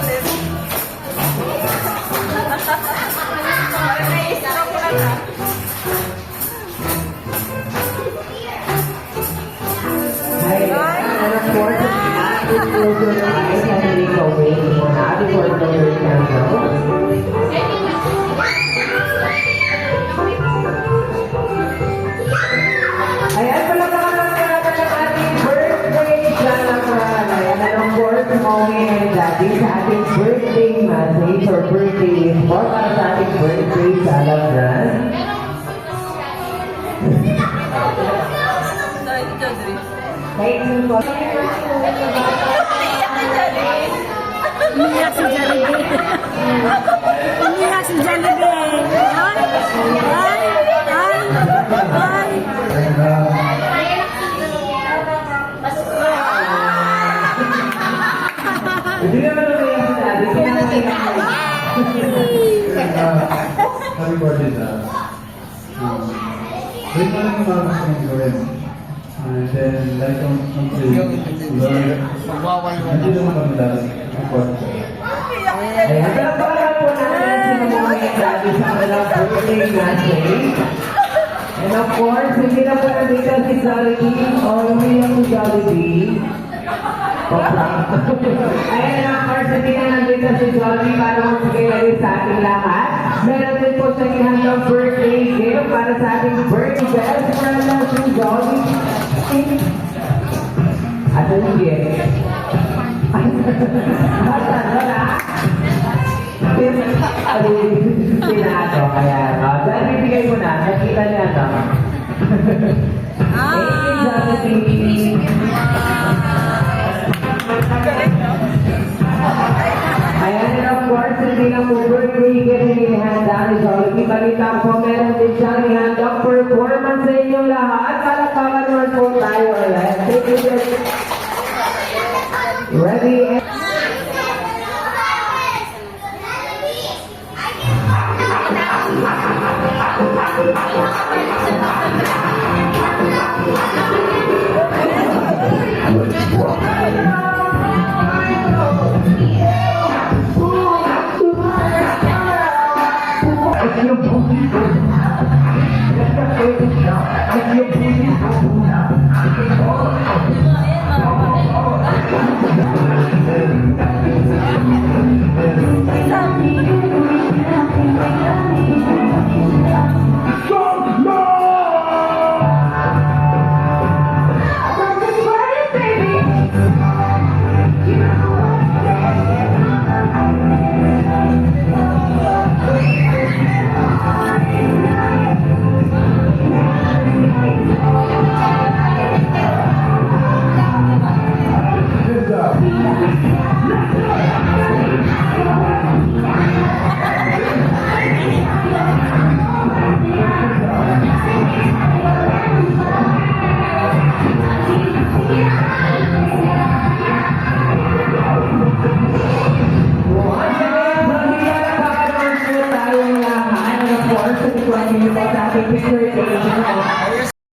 ulit. Parang nai-stroke ko lang ha. And of course, close your eyes and make a way for now before your candle. Ayan, palakpakan natin ang ating birthday celebration. Ayan, and of course, mommy and daddy sa ating birthday message or birthday report para sa ating birthday celebration. Sorry, Jollibee. Thank you po. Iyak si Jollibee. Umiyak si Jollibee. Ay! Hindi naman ang kaya sa daddy. Happy birthday, Dad. Wait pa lang yung mga gusto mong gawin. And then, like on learn. Hindi naman kami dahil important. Ayan, palakpakan po natin si mommy and daddy sa kanilang birthday message. And of course, hindi na po nandito si Jollibee o umiyak si Jollibee. Ayan, of course, hindi na nandito si Jollibee para magbigay sa ating lahat. Meron din po sa ihandang birthday gift para sa ating birthday best friend na si Jollibee. At ang gift. Basta, wala. Pinato, kaya, dahil bibigay mo na, nakita niya ito. Thank you, Jollibee. Ayan, and of course, hindi na po birthday gift na inihanda ni Jollibee. Balita po, meron din siyang ihandang performance sa inyong lahat. Palakpakan naman po tayo ulit. Ready? Good job.